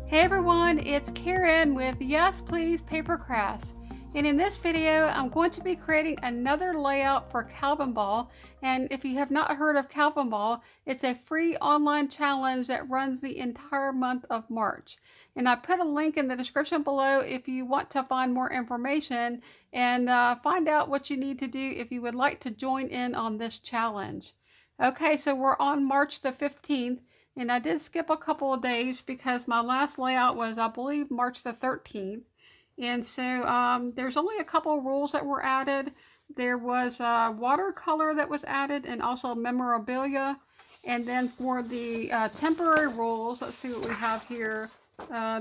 Hey everyone, it's Karen with Yes Please Paper Crafts, and in this video I'm going to be creating another layout for CalvinBall. And if you have not heard of CalvinBall, it's a free online challenge that runs the entire month of March. And I put a link in the description below if you want to find more information and find out what you need to do if you would like to join in on this challenge. Okay, so we're on March the 15th. And I did skip a couple of days because my last layout was, I believe, March the 13th. And so there's only a couple of rules that were added. There was watercolor that was added and also memorabilia. And then for the temporary rules, let's see what we have here.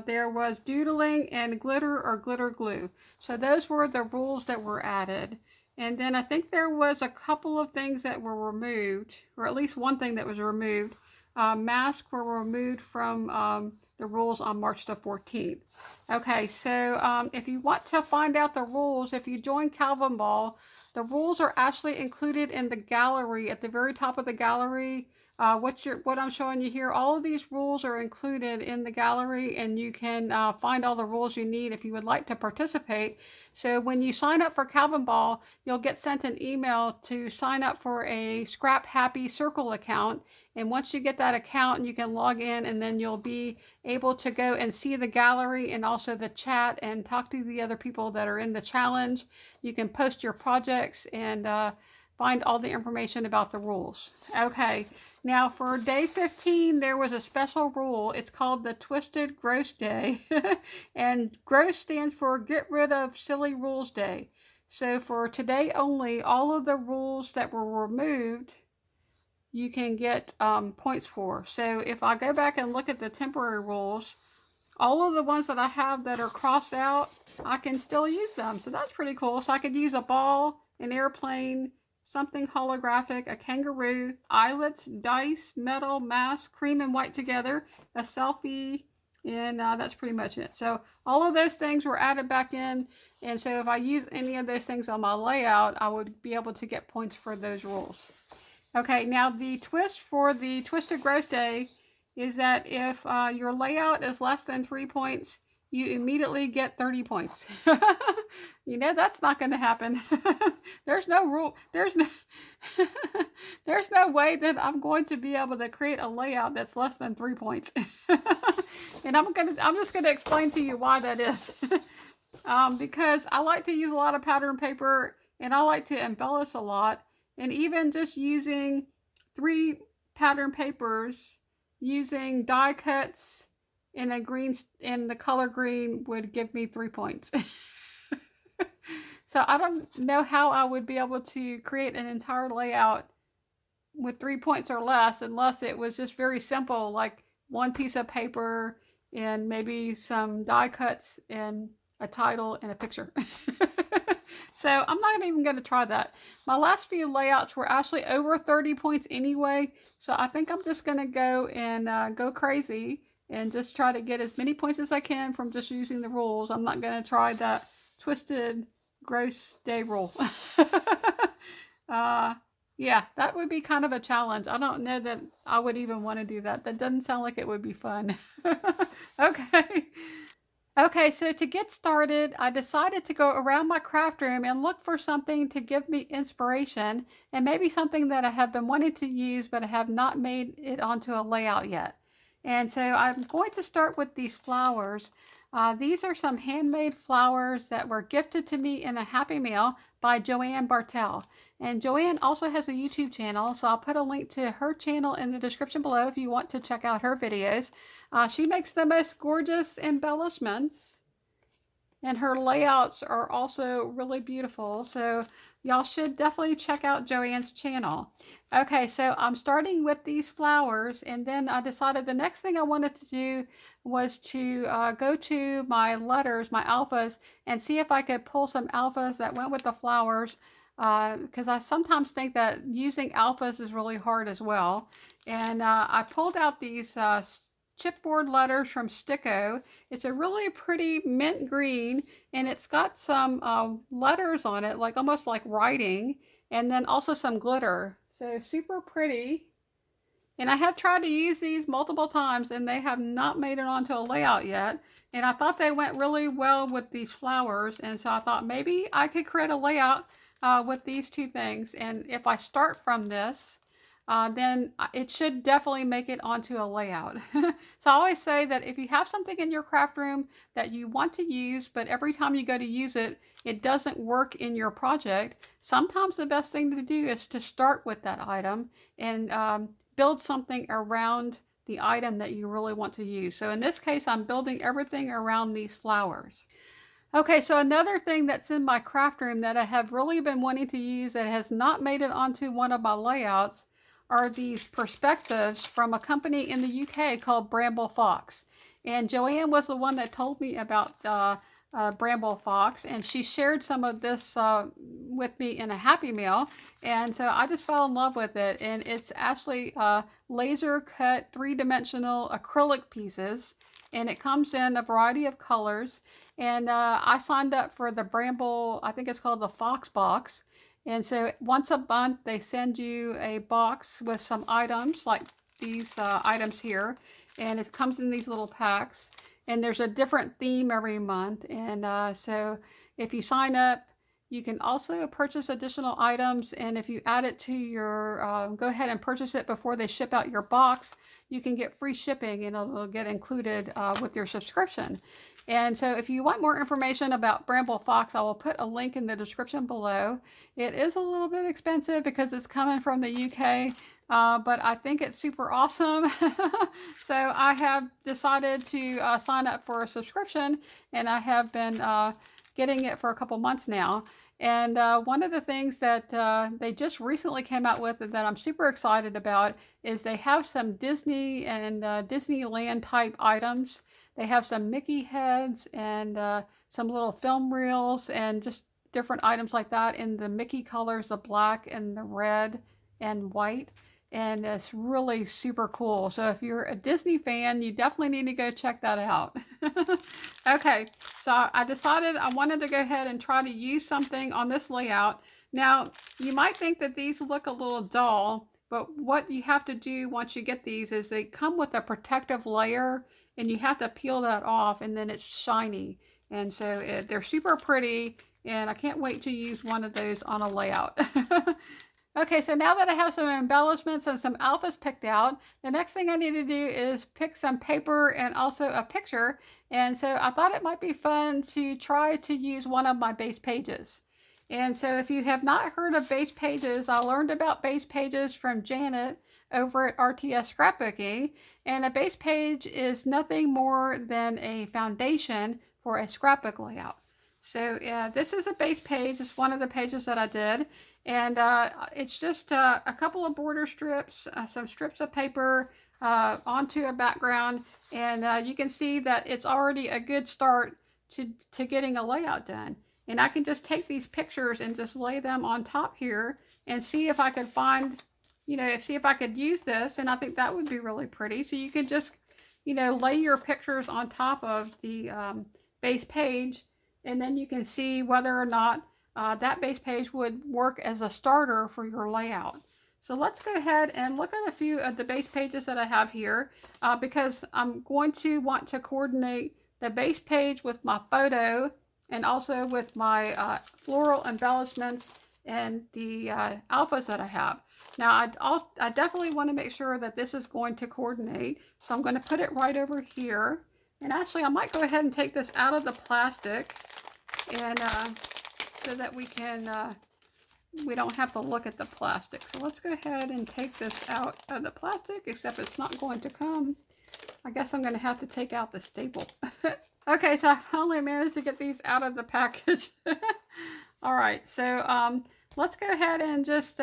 There was doodling and glitter or glitter glue. So those were the rules that were added. And then I think there was a couple of things that were removed, or at least one thing that was removed. Masks were removed from the rules on March the 14th. Okay, so if you want to find out the rules, if you join CalvinBall, the rules are actually included in the gallery at the very top of the gallery. What I'm showing you here, all of these rules are included in the gallery, and you can find all the rules you need if you would like to participate. So when you sign up for CalvinBall, you'll get sent an email to sign up for a 𝗬𝗵𝗵𝗀𝗀𝗀 account. And once you get that account, you can log in, and then you'll be able to go and see the gallery and also the chat and talk to the other people that are in the challenge. You can post your projects and find all the information about the rules. Okay, now for day 15, there was a special rule. It's called the Twisted Gross Day. And gross stands for Get Rid of Silly Rules Day. So for today only, all of the rules that were removed, you can get points for. So if I go back and look at the temporary rules, all of the ones that I have that are crossed out, I can still use them. So that's pretty cool. So I could use a ball, an airplane, something holographic, a kangaroo, eyelets, dice, metal, mask, cream and white together, a selfie, and that's pretty much it. So all of those things were added back in, and so if I use any of those things on my layout, I would be able to get points for those rules. Okay, now the twist for the Twisted Gross Day is that if your layout is less than 3 points, you immediately get 30 points. You know, that's not going to happen. There's no rule. There's no way that I'm going to be able to create a layout that's less than 3 points. And I'm just gonna explain to you why that is. Because I like to use a lot of pattern paper, and I like to embellish a lot. And even just using 3 pattern papers, using die cuts in the color green would give me 3 points. So I don't know how I would be able to create an entire layout with 3 points or less, unless it was just very simple, like one piece of paper and maybe some die cuts and a title and a picture. So I'm not even going to try that. My last few layouts were actually over 30 points anyway, so I think I'm just going to go and go crazy and just try to get as many points as I can from just using the rules. I'm not going to try that Twisted Gross Day rule. Yeah, that would be kind of a challenge. I don't know that I would even want to do that. That doesn't sound like it would be fun. Okay. Okay, so to get started, I decided to go around my craft room and look for something to give me inspiration, and maybe something that I have been wanting to use but I have not made it onto a layout yet. And so I'm going to start with these flowers. These are some handmade flowers that were gifted to me in a Happy Mail by 𝗬𝗶𝗡𝗀𝗀𝗀. And Joanne also has a YouTube channel, so I'll put a link to her channel in the description below if you want to check out her videos. She makes the most gorgeous embellishments, and her layouts are also really beautiful. So y'all should definitely check out Joanne's channel. Okay, so I'm starting with these flowers, and then I decided the next thing I wanted to do was to go to my letters, my alphas, and see if I could pull some alphas that went with the flowers, because I sometimes think that using alphas is really hard as well. And I pulled out these chipboard letters from Sticko. It's a really pretty mint green, and it's got some letters on it, like almost like writing, and then also some glitter. So super pretty. And I have tried to use these multiple times and they have not made it onto a layout yet. And I thought they went really well with these flowers. And so I thought maybe I could create a layout with these two things. And if I start from this, then it should definitely make it onto a layout. So I always say that if you have something in your craft room that you want to use, but every time you go to use it, it doesn't work in your project, sometimes the best thing to do is to start with that item and build something around the item that you really want to use. So in this case, I'm building everything around these flowers. Okay, so another thing that's in my craft room that I have really been wanting to use that has not made it onto one of my layouts are these perspectives from a company in the UK called 𝗵𝗶𝗸𝗀𝗃. And Joanne was the one that told me about 𝗵𝗶𝗸𝗃, and she shared some of this with me in a Happy Meal, and so I just fell in love with it. And it's actually laser cut 3-dimensional acrylic pieces, and it comes in a variety of colors. And I signed up for the Bramble, I think it's called the Fox box. And so once a month they send you a box with some items like these items here, and it comes in these little packs, and there's a different theme every month. And so if you sign up, you can also purchase additional items, and if you add it to your go ahead and purchase it before they ship out your box, you can get free shipping, and it'll get included with your subscription. And so if you want more information about 𝗵𝗶𝗸𝗃, I will put a link in the description below. It is a little bit expensive because it's coming from the UK, but I think it's super awesome. So I have decided to sign up for a subscription, and I have been getting it for a couple months now. And one of the things that they just recently came out with that I'm super excited about is they have some Disney and Disneyland type items. They have some Mickey heads and some little film reels and just different items like that in the Mickey colors, the black and the red and white. And it's really super cool. So if you're a Disney fan, you definitely need to go check that out. Okay, so I decided I wanted to go ahead and try to use something on this layout. Now, you might think that these look a little dull, but what you have to do once you get these is they come with a protective layer, and you have to peel that off, and then it's shiny. And so they're super pretty, and I can't wait to use one of those on a layout. Okay, so now that I have some embellishments and some alphas picked out, the next thing I need to do is pick some paper and also a picture. And so I thought it might be fun to try to use one of my base pages. And so if you have not heard of base pages, I learned about base pages from Janet over at RTS Scrapbooking. And a base page is nothing more than a foundation for a scrapbook layout. So this is a base page. It's one of the pages that I did. And it's just a couple of border strips, some strips of paper onto a background. And you can see that it's already a good start to getting a layout done. And I can just take these pictures and just lay them on top here and see if I could find, see if I could use this. And I think that would be really pretty. So you could just, lay your pictures on top of the base page, and then you can see whether or not that base page would work as a starter for your layout. So let's go ahead and look at a few of the base pages that I have here because I'm going to want to coordinate the base page with my photo and also with my floral embellishments and the alphas that I have. Now I definitely want to make sure that this is going to coordinate. So I'm going to put it right over here. And actually I might go ahead and take this out of the plastic and so that we can, we don't have to look at the plastic. So let's go ahead and take this out of the plastic, except it's not going to come. I guess I'm going to have to take out the staple. Okay, so I finally managed to get these out of the package. All right, so let's go ahead and just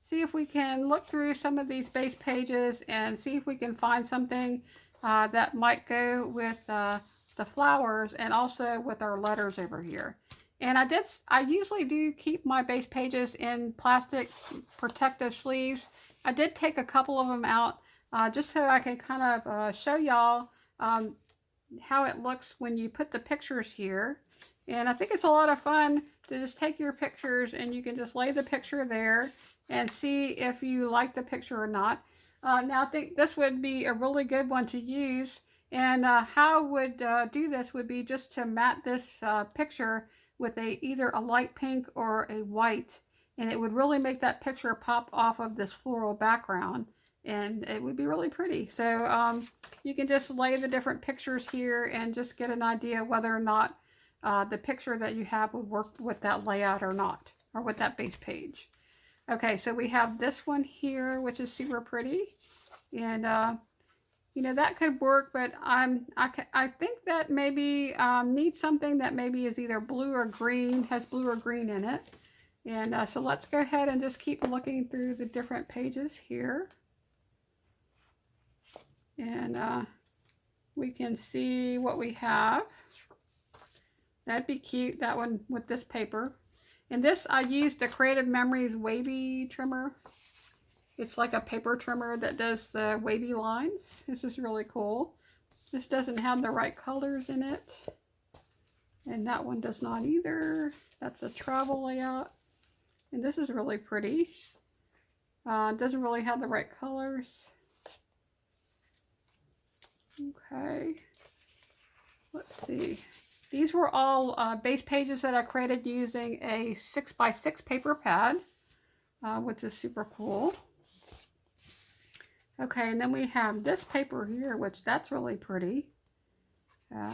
see if we can look through some of these base pages and see if we can find something that might go with the flowers and also with our letters over here. And I usually do keep my base pages in plastic protective sleeves. I did take a couple of them out just so I can kind of show y'all how it looks when you put the pictures here. And I think it's a lot of fun to just take your pictures and you can just lay the picture there and see if you like the picture or not. Now I think this would be a really good one to use. And how I would do this would be just to mat this picture with either a light pink or a white. And it would really make that picture pop off of this floral background. And it would be really pretty. So you can just lay the different pictures here and just get an idea whether or not the picture that you have would work with that layout or not, or with that base page. Okay, so we have this one here, which is super pretty. And you know, that could work, but I think that maybe needs something that maybe is either blue or green, has blue or green in it. And so let's go ahead and just keep looking through the different pages here. And we can see what we have. That'd be cute, that one with this paper. And this, I used the Creative Memories wavy trimmer. It's like a paper trimmer that does the wavy lines. This is really cool. This doesn't have the right colors in it. And that one does not either. That's a travel layout. And this is really pretty. It doesn't really have the right colors. Okay. Let's see. These were all base pages that I created using a 6x6 paper pad, which is super cool. Okay, and then we have this paper here, which that's really pretty. I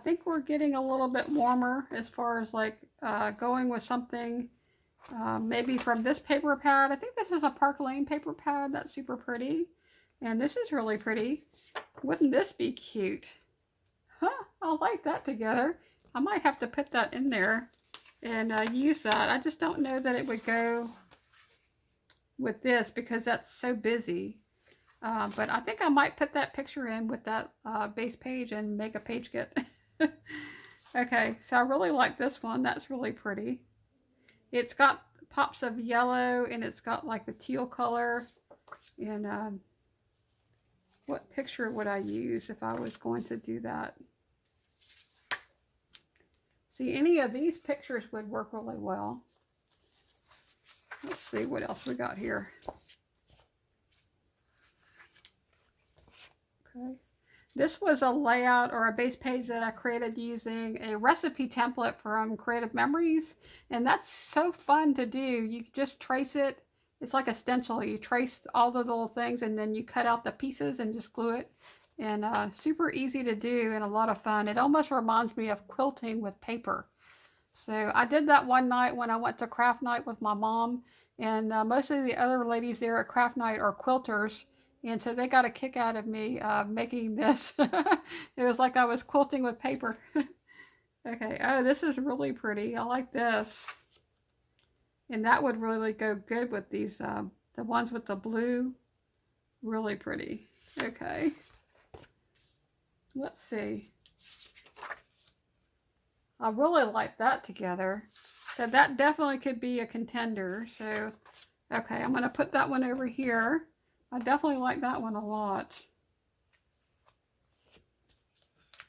think we're getting a little bit warmer as far as like going with something maybe from this paper pad. I think this is a Park Lane paper pad. That's super pretty. And this is really pretty. Wouldn't this be cute? Huh, I'll like that together. I might have to put that in there and use that. I just don't know that it would go with this because that's so busy. But I think I might put that picture in with that base page and make a page kit. Okay, so I really like this one. That's really pretty. It's got pops of yellow and it's got like the teal color. And what picture would I use if I was going to do that? See, any of these pictures would work really well. Let's see what else we got here. Okay. This was a layout or a base page that I created using a recipe template from Creative Memories. And that's so fun to do. You just trace it. It's like a stencil. You trace all the little things and then you cut out the pieces and just glue it. And super easy to do and a lot of fun. It almost reminds me of quilting with paper. So I did that one night when I went to craft night with my mom. And most of the other ladies there at craft night are quilters. And so they got a kick out of me making this. It was like I was quilting with paper. Okay, oh, this is really pretty. I like this. And that would really go good with these, the ones with the blue. Really pretty. Okay. Let's see. I really like that together. So that definitely could be a contender. So, okay, I'm going to put that one over here. I definitely like that one a lot.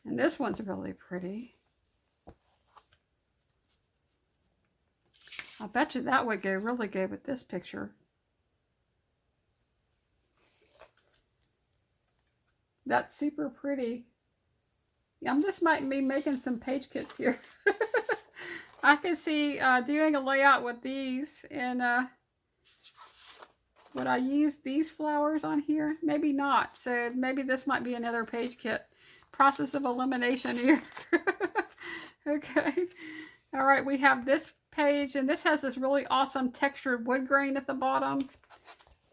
And this one's really pretty. I bet you that would go really good with this picture. That's super pretty. Yeah, I'm just might be making some page kits here. I can see doing a layout with these and would I use these flowers on here? Maybe not. So maybe this might be another page kit. Process of elimination here. Okay. All right, we have this page and this has this really awesome textured wood grain at the bottom.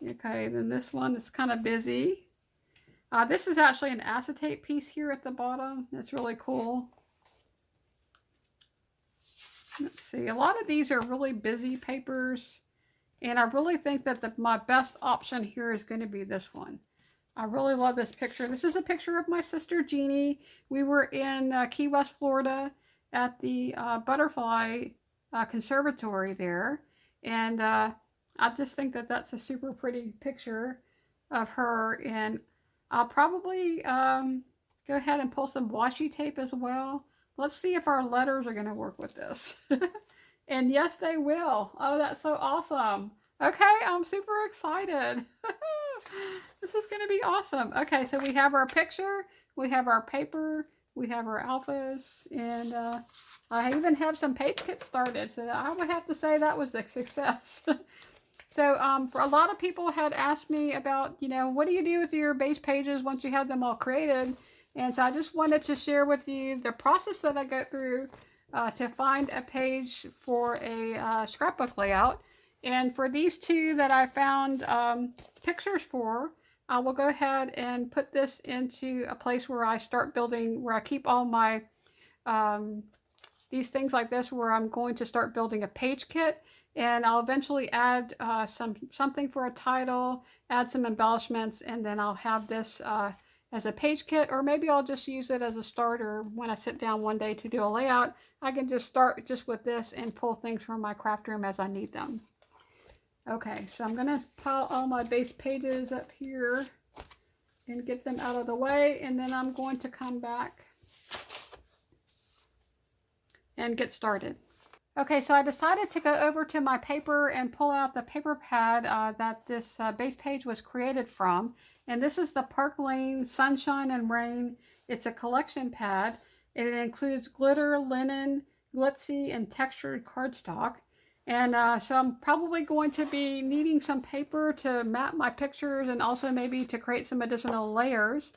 Okay, then this one is kind of busy. This is actually an acetate piece here at the bottom. It's really cool. Let's see. A lot of these are really busy papers. And I really think that my best option here is going to be this one. I really love this picture. This is a picture of my sister Jeannie. We were in Key West, Florida at the Butterfly Conservatory there. And I just think that that's a super pretty picture of her. And I'll probably go ahead and pull some washi tape as well. Let's see if our letters are going to work with this. And yes, they will. Oh, that's so awesome. Okay, I'm super excited. This is going to be awesome. Okay, so we have our picture, we have our paper, we have our alphas, and I even have some page kits started, so I would have to say that was a success. So for a lot of people had asked me about, you know, what do you do with your base pages once you have them all created? And so I just wanted to share with you the process that I go through to find a page for a scrapbook layout. And for these two that I found pictures for, I will go ahead and put this into a place where I start building, where I keep all my, these things like this, where I'm going to start building a page kit. And I'll eventually add something for a title, add some embellishments, and then I'll have this as a page kit, or maybe I'll just use it as a starter when I sit down one day to do a layout. I can just start just with this and pull things from my craft room as I need them. Okay, so I'm gonna pile all my base pages up here and get them out of the way, and then I'm going to come back and get started. Okay, so I decided to go over to my paper and pull out the paper pad that this base page was created from. And this is the Park Lane Sunshine and Rain. It's a collection pad. It includes glitter, linen, glitzy, and textured cardstock. And so I'm probably going to be needing some paper to map my pictures and also maybe to create some additional layers.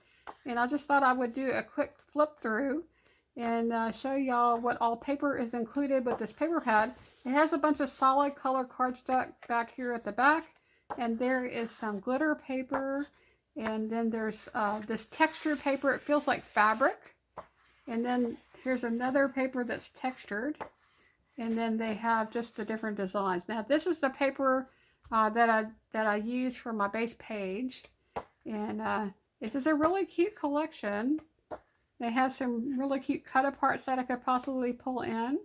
And I just thought I would do a quick flip through and show y'all what all paper is included with this paper pad. It has a bunch of solid color cardstock back here at the back, and there is some glitter paper, and then there's this textured paper. It feels like fabric, and then here's another paper that's textured, and then they have just the different designs. Now this is the paper that I use for my base page, and this is a really cute collection. They have some really cute cut aparts that I could possibly pull in.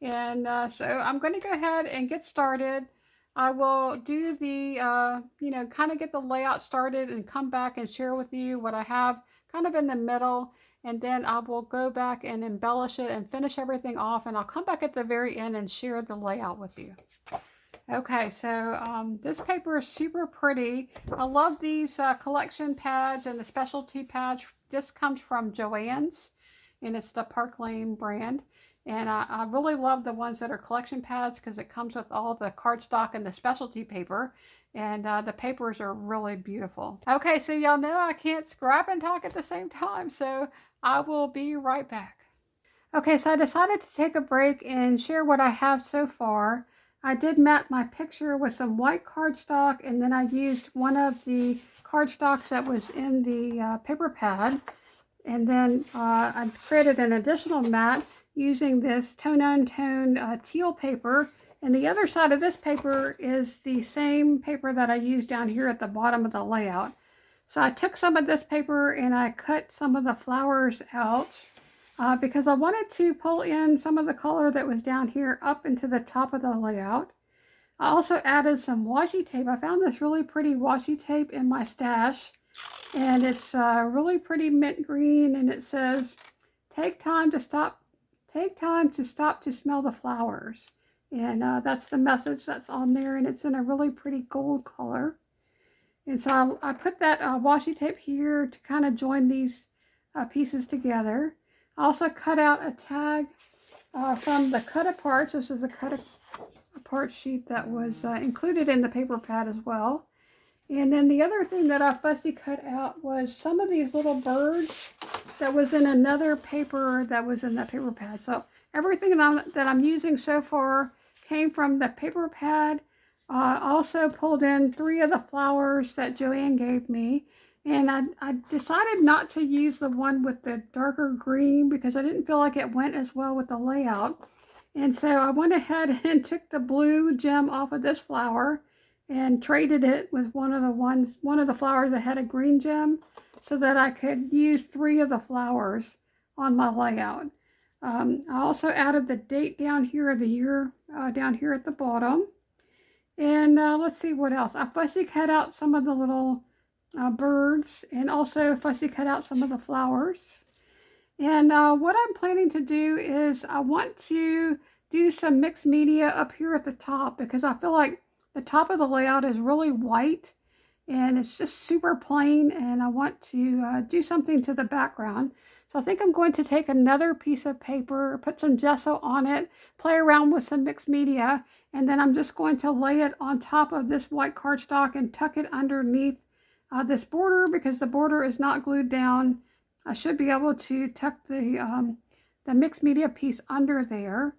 And so I'm going to go ahead and get started. I will do the, you know, kind of get the layout started and come back and share with you what I have kind of in the middle. And then I will go back and embellish it and finish everything off. And I'll come back at the very end and share the layout with you. Okay, so this paper is super pretty. I love these collection pads and the specialty pads. This comes from Joann's, and it's the Park Lane brand. And I really love the ones that are collection pads because it comes with all the cardstock and the specialty paper. And the papers are really beautiful. Okay, so y'all know I can't scrap and talk at the same time, so I will be right back. Okay, so I decided to take a break and share what I have so far. I did map my picture with some white cardstock, and then I used one of the cardstocks that was in the paper pad. And then I created an additional mat using this tone-on-tone teal paper. And the other side of this paper is the same paper that I used down here at the bottom of the layout. So I took some of this paper and I cut some of the flowers out because I wanted to pull in some of the color that was down here up into the top of the layout. I also added some washi tape. I found this really pretty washi tape in my stash, and it's really pretty mint green, and it says, take time to stop to smell the flowers. And that's the message that's on there, and it's in a really pretty gold color. And so I put that washi tape here to kind of join these pieces together. I also cut out a tag from the cut aparts. This is a cut apart sheet that was included in the paper pad as well. And then the other thing that I fussy cut out was some of these little birds that was in another paper that was in the paper pad. So everything that I'm using so far came from the paper pad. Also pulled in 3 of the flowers that Joanne gave me. And I decided not to use the one with the darker green because I didn't feel like it went as well with the layout. And so I went ahead and took the blue gem off of this flower and traded it with one of the flowers that had a green gem so that I could use 3 of the flowers on my layout. I also added the date down here of the year down here at the bottom. And let's see what else. I fussy cut out some of the little birds, and also fussy cut out some of the flowers. And what I'm planning to do is I want to do some mixed media up here at the top because I feel like the top of the layout is really white and it's just super plain, and I want to do something to the background. So I think I'm going to take another piece of paper, put some gesso on it, play around with some mixed media, and then I'm just going to lay it on top of this white cardstock and tuck it underneath this border, because the border is not glued down. I should be able to tuck the mixed media piece under there.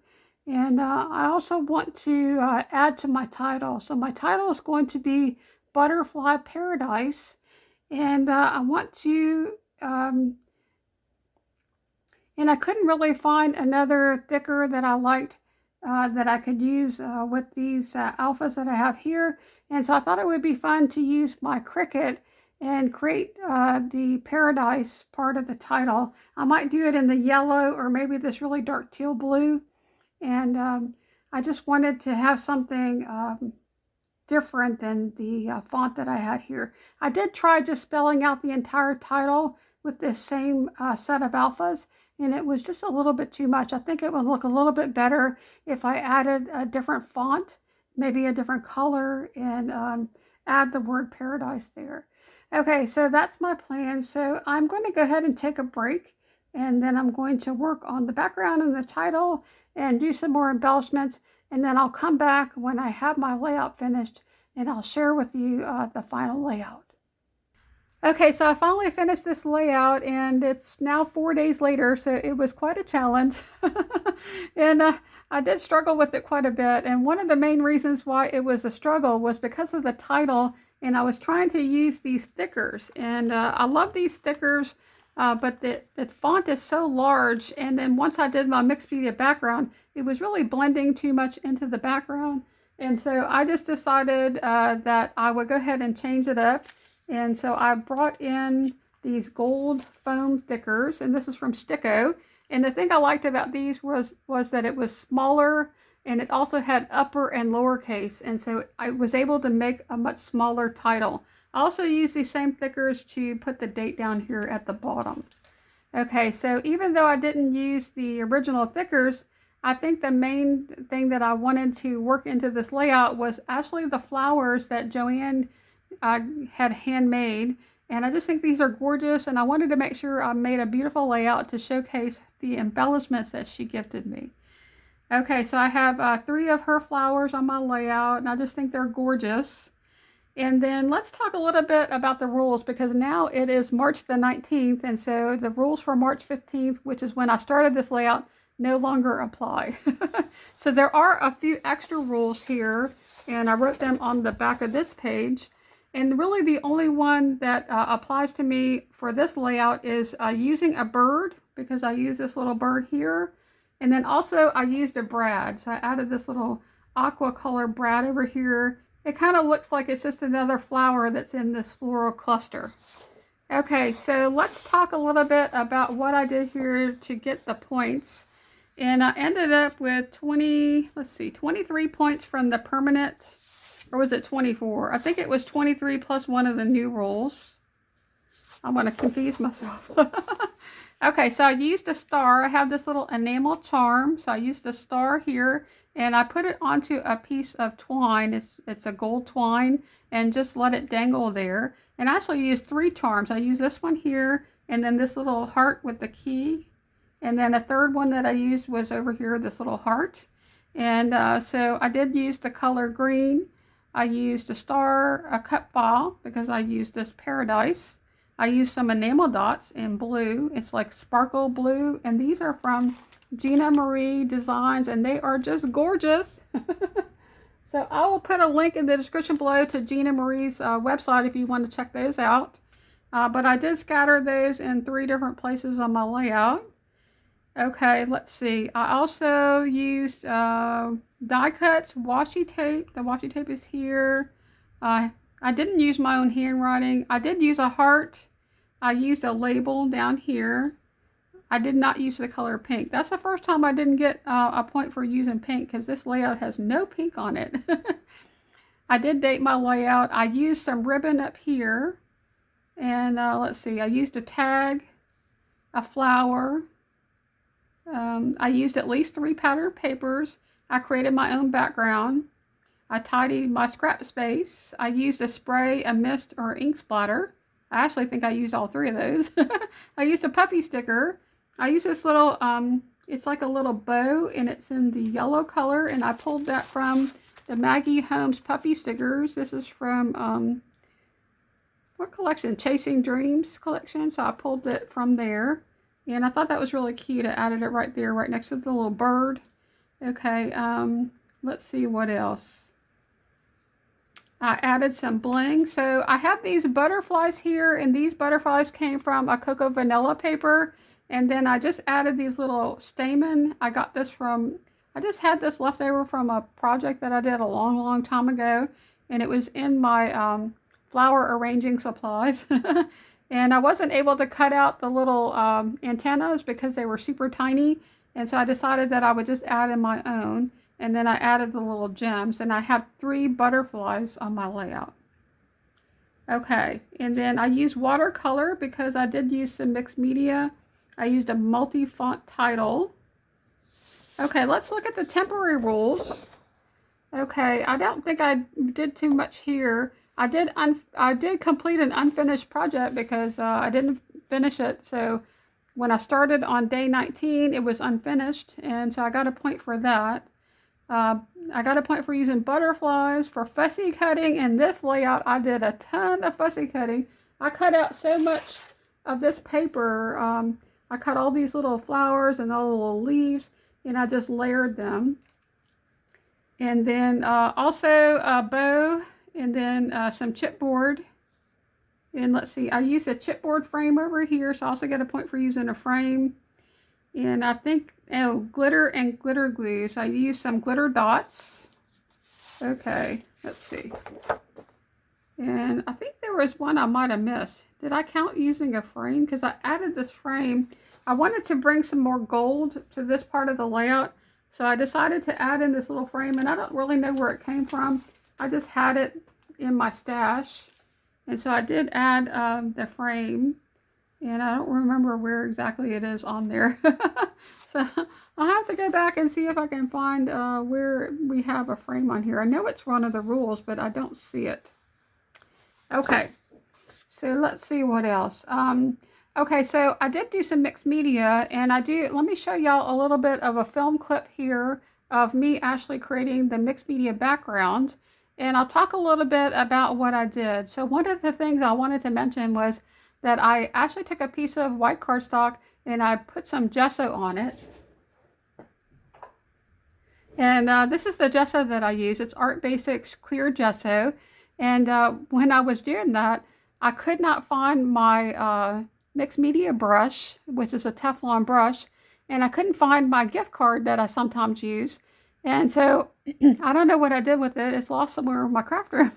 And I also want to add to my title. So my title is going to be 𝗬𝗶𝗽 Paradise. And I want to, and I couldn't really find another thicker that I liked that I could use with these alphas that I have here. And so I thought it would be fun to use my Cricut and create the paradise part of the title. I might do it in the yellow or maybe this really dark teal blue. And I just wanted to have something different than the font that I had here. I did try just spelling out the entire title with this same set of alphas, and it was just a little bit too much. I think it would look a little bit better if I added a different font, maybe a different color, and add the word paradise there. Okay, so that's my plan. So I'm going to go ahead and take a break, and then I'm going to work on the background and the title and do some more embellishments, and then I'll come back when I have my layout finished and I'll share with you the final layout. Okay, so I finally finished this layout, and it's now 4 days later, so it was quite a challenge. And I did struggle with it quite a bit, and one of the main reasons why it was a struggle was because of the title, and I was trying to use these stickers, and I love these stickers. But the font is so large, and then once I did my mixed media background, it was really blending too much into the background. And so I just decided that I would go ahead and change it up. And so I brought in these gold foam thickers, and this is from Sticko. And the thing I liked about these was that it was smaller, and it also had upper and lowercase, and so I was able to make a much smaller title. I also use these same thickers to put the date down here at the bottom. Okay, so even though I didn't use the original thickers, I think the main thing that I wanted to work into this layout was actually the flowers that Joanne had handmade. And I just think these are gorgeous, and I wanted to make sure I made a beautiful layout to showcase the embellishments that she gifted me. Okay, so I have 3 of her flowers on my layout, and I just think they're gorgeous. And then let's talk a little bit about the rules, because now it is March the 19th, and so the rules for March 15th, which is when I started this layout, no longer apply. So there are a few extra rules here, and I wrote them on the back of this page. And really the only one that applies to me for this layout is using a bird, because I use this little bird here. And then also I used a brad, so I added this little aqua color brad over here. It kind of looks like it's just another flower that's in this floral cluster. Okay, so let's talk a little bit about what I did here to get the points. And I ended up with 23 points from the permanent, or was it 24? I think it was 23 plus one of the new rules. I'm going to confuse myself. Okay, so I used a star. I have this little enamel charm, so I used a star here, and I put it onto a piece of twine. It's a gold twine, and just let it dangle there. And I actually used 3 charms. I used this one here, and then this little heart with the key, and then a third one that I used was over here, this little heart. And so I did use the color green. I used a star, a cut file, because I used this paradise. I used some enamel dots in blue. It's like sparkle blue, and these are from Gina Marie Designs, and they are just gorgeous. So I will put a link in the description below to Gina Marie's website if you want to check those out. But I did scatter those in 3 different places on my layout. Okay, let's see. I also used die cuts, washi tape. The washi tape is here. I didn't use my own handwriting. I did use a heart. I used a label down here. I did not use the color pink. That's the first time I didn't get a point for using pink, because this layout has no pink on it. I did date my layout. I used some ribbon up here. And let's see, I used a tag, a flower. I used at least 3 pattern papers. I created my own background. I tidied my scrap space. I used a spray, a mist, or ink splatter. I actually think I used all three of those. I used a puffy sticker. I used this little, it's like a little bow, and it's in the yellow color, and I pulled that from the Maggie Holmes puffy stickers. This is from, what collection? Chasing Dreams collection. So I pulled it from there, and I thought that was really cute. I added it right there, right next to the little bird. Okay, let's see what else. I added some bling. So I have these butterflies here, and these butterflies came from a cocoa vanilla paper. And then I just added these little stamen. I got this from, I just had this left over from a project that I did a long, long time ago. And it was in my flower arranging supplies. And I wasn't able to cut out the little antennas because they were super tiny. And so I decided that I would just add in my own. And then I added the little gems, and I have 3 butterflies on my layout. Okay, and then I used watercolor because I did use some mixed media. I used a multi-font title. Okay, let's look at the temporary rules. Okay, I don't think I did too much here. I did complete an unfinished project because I didn't finish it. So when I started on day 19, it was unfinished, and so I got a point for that. I got a point for using butterflies, for fussy cutting. In this layout, I did a ton of fussy cutting. I cut out so much of this paper. I cut all these little flowers and all the little leaves, and I just layered them. And then also a bow, and then some chipboard. And let's see, I used a chipboard frame over here, so I also get a point for using a frame. And I think, oh, glitter and glitter glue. So I used some glitter dots. Okay, let's see. And I think there was one I might have missed. Did I count using a frame? Because I added this frame. I wanted to bring some more gold to this part of the layout. So I decided to add in this little frame. And I don't really know where it came from. I just had it in my stash. And so I did add the frame. And I don't remember where exactly it is on there. So I'll have to go back and see if I can find where we have a frame on here. I know it's one of the rules, but I don't see it. Okay, so let's see what else. Okay, so I did do some mixed media, and let me show y'all a little bit of a film clip here of me actually creating the mixed media background. And I'll talk a little bit about what I did. So one of the things I wanted to mention was that I actually took a piece of white cardstock and I put some gesso on it. And this is the gesso that I use. It's Art Basics clear gesso. And when I was doing that, I could not find my mixed media brush, which is a Teflon brush. And I couldn't find my gift card that I sometimes use. And so I don't know what I did with it. It's lost somewhere in my craft room.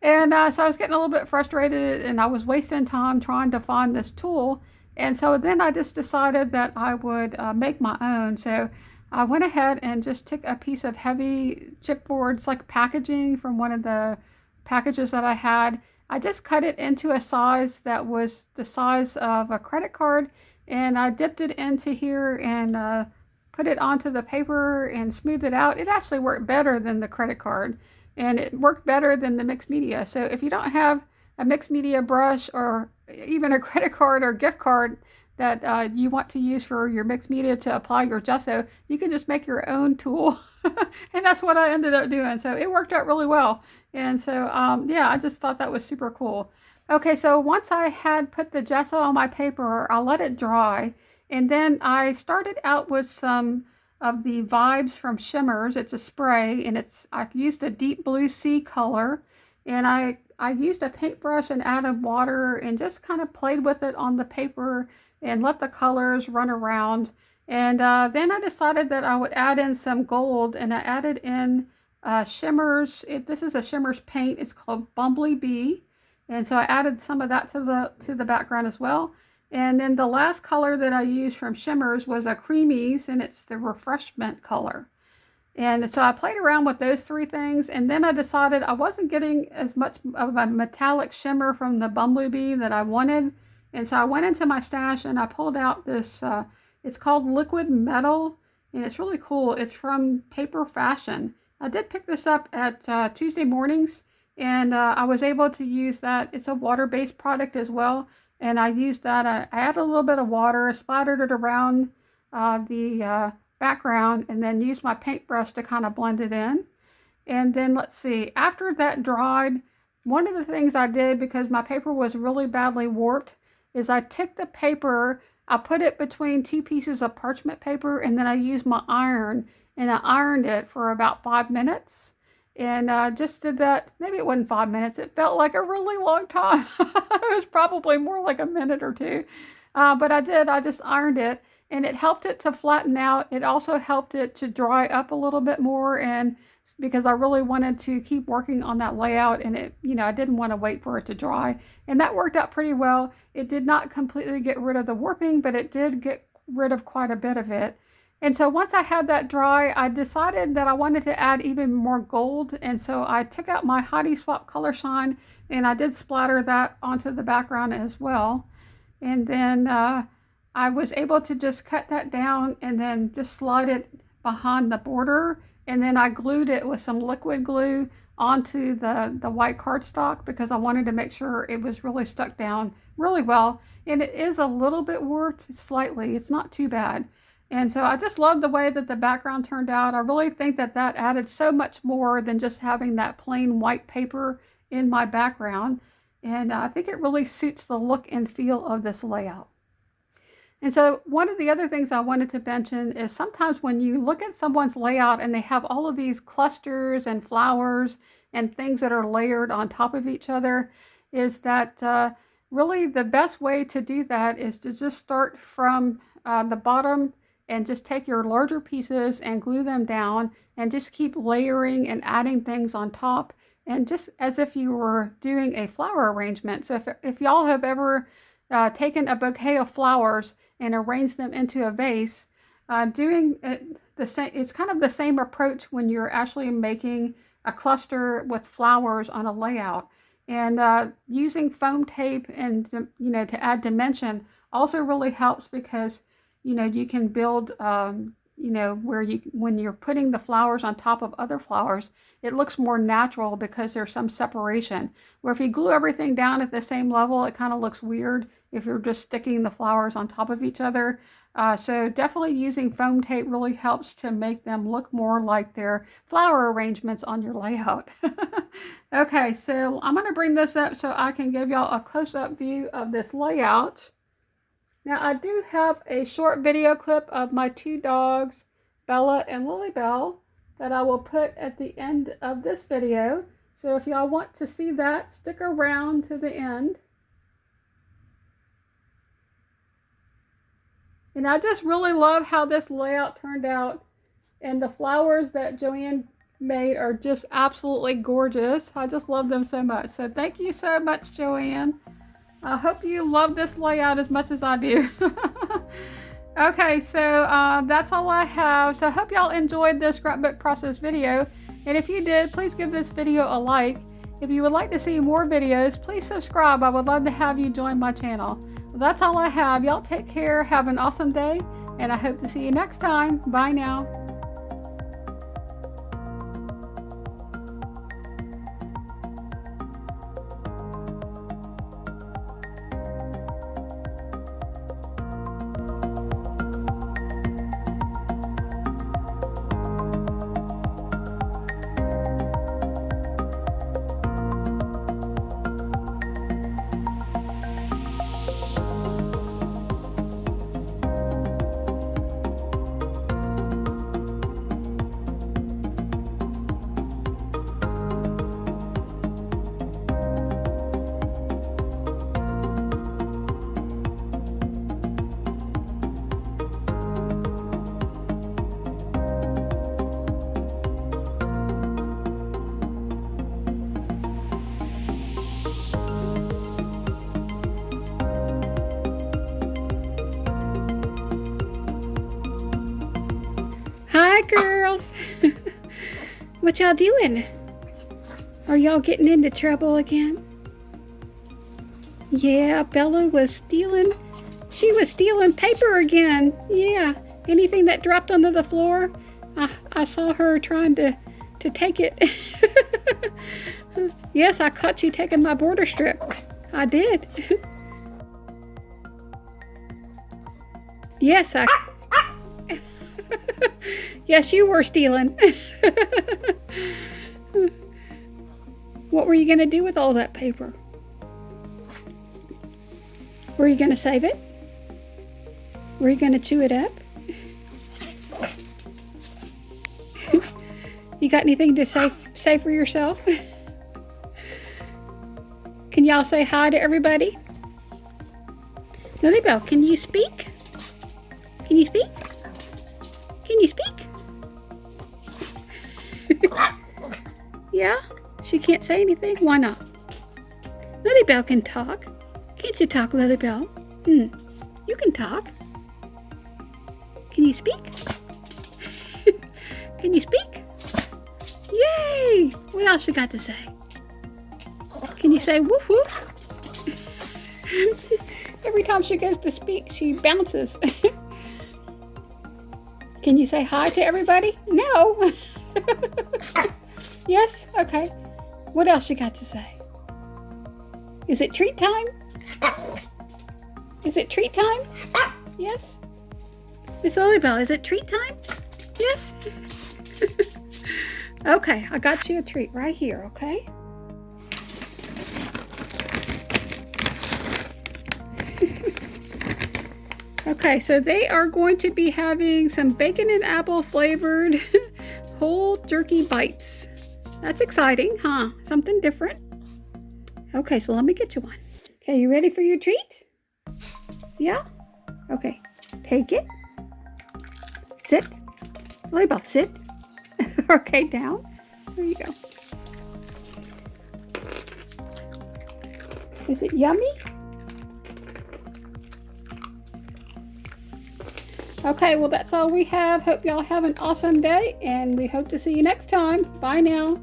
And so I was getting a little bit frustrated, and I was wasting time trying to find this tool. And so then I just decided that I would make my own. So I went ahead and just took a piece of heavy chipboard. It's like packaging from one of the packages that I had. I just cut it into a size that was the size of a credit card. And I dipped it into here and put it onto the paper and smoothed it out. It actually worked better than the credit card. And it worked better than the mixed media. So if you don't have a mixed media brush or even a credit card or gift card that you want to use for your mixed media to apply your gesso, you can just make your own tool. And that's what I ended up doing. So it worked out really well. And so, yeah, I just thought that was super cool. Okay, so once I had put the gesso on my paper, I let it dry. And then I started out with some of the Vibes from Shimmers. It's a spray, and I used a deep blue sea color, and I used a paintbrush and added water and just kind of played with it on the paper and let the colors run around. And then I decided that I would add in some gold, and I added in shimmers. This is a shimmers paint. It's called Bumblebee, and so I added some of that to the background as well. And then the last color that I used from Shimmers was a Creamies, and it's the Refreshment color. And so I played around with those 3 things, and then I decided I wasn't getting as much of a metallic shimmer from the Bumblebee that I wanted. And so I went into my stash and I pulled out this, it's called Liquid Metal, and it's really cool. It's from Paper Fashion, I did pick this up at Tuesday mornings, and I was able to use that. It's a water-based product as well, and I used that. I added a little bit of water, splattered it around the background, and then used my paintbrush to kind of blend it in. And then let's see, after that dried, one of the things I did, because my paper was really badly warped, is I took the paper, I put it between two pieces of parchment paper, and then I used my iron, and I ironed it for about 5 minutes. And just did that, maybe it wasn't 5 minutes, it felt like a really long time. It was probably more like a minute or two. But I just ironed it, and it helped it to flatten out. It also helped it to dry up a little bit more, and because I really wanted to keep working on that layout, and it, I didn't want to wait for it to dry, and that worked out pretty well. It did not completely get rid of the warping, but it did get rid of quite a bit of it. And so once I had that dry, I decided that I wanted to add even more gold, and so I took out my 𝗬𝗵𝗆𝗃𝗃 and I did splatter that onto the background as well. And then I was able to just cut that down and then just slide it behind the border. And then I glued it with some liquid glue onto the white cardstock, because I wanted to make sure it was really stuck down really well. And it is a little bit warped slightly. It's not too bad. And so I just love the way that the background turned out. I really think that that added so much more than just having that plain white paper in my background. And I think it really suits the look and feel of this layout. And so one of the other things I wanted to mention is sometimes when you look at someone's layout and they have all of these clusters and flowers and things that are layered on top of each other, is that really the best way to do that is to just start from the bottom and just take your larger pieces and glue them down and just keep layering and adding things on top, and just as if you were doing a flower arrangement. So if y'all have ever taken a bouquet of flowers and arrange them into a vase, doing it the same, it's kind of the same approach when you're actually making a cluster with flowers on a layout. And using foam tape and to add dimension also really helps, because you can build where when you're putting the flowers on top of other flowers, it looks more natural because there's some separation. Where if you glue everything down at the same level, it kind of looks weird if you're just sticking the flowers on top of each other. So definitely using foam tape really helps to make them look more like their flower arrangements on your layout. Okay, so I'm going to bring this up so I can give y'all a close-up view of this layout. Now I do have a short video clip of my two dogs, Bella and LilyBelle, that I will put at the end of this video. So if y'all want to see that, stick around to the end. And I just really love how this layout turned out, and the flowers that Joanne made are just absolutely gorgeous. I just love them so much. So thank you so much, Joanne. I hope you love this layout as much as I do. Okay, so that's all I have. So I hope y'all enjoyed this scrapbook process video. And if you did, please give this video a like. If you would like to see more videos, please subscribe. I would love to have you join my channel. Well, that's all I have. Y'all take care. Have an awesome day. And I hope to see you next time. Bye now. Hi girls. What y'all doing? Are y'all getting into trouble again? Yeah, Bella was stealing. She was stealing paper again. Yeah, anything that dropped onto the floor, I saw her trying to to take it. Yes, I caught you taking my border strip. I did. Yes, yes, you were stealing. What were you going to do with all that paper? Were you going to save it? Were you going to chew it up? You got anything to say for yourself? Can y'all say hi to everybody? LilyBelle, can you speak? Can you speak? Can you speak? Yeah? She can't say anything? Why not? LilyBelle can talk. Can't you talk, LilyBelle? You can talk. Can you speak? Can you speak? Yay! What else you got to say? Can you say woof woof? Every time she goes to speak, she bounces. Can you say hi to everybody? No. Yes? Okay. What else you got to say? Is it treat time? Is it treat time? Yes? Miss LilyBelle, is it treat time? Yes? Okay, I got you a treat right here, okay? Okay, so they are going to be having some bacon and apple flavored whole jerky bites. That's exciting, huh? Something different. Okay, so let me get you one. Okay, you ready for your treat? Yeah? Okay, take it. Sit. LilyBelle, sit. Okay, down. There you go. Is it yummy? Okay, well that's all we have. Hope y'all have an awesome day, and we hope to see you next time. Bye now.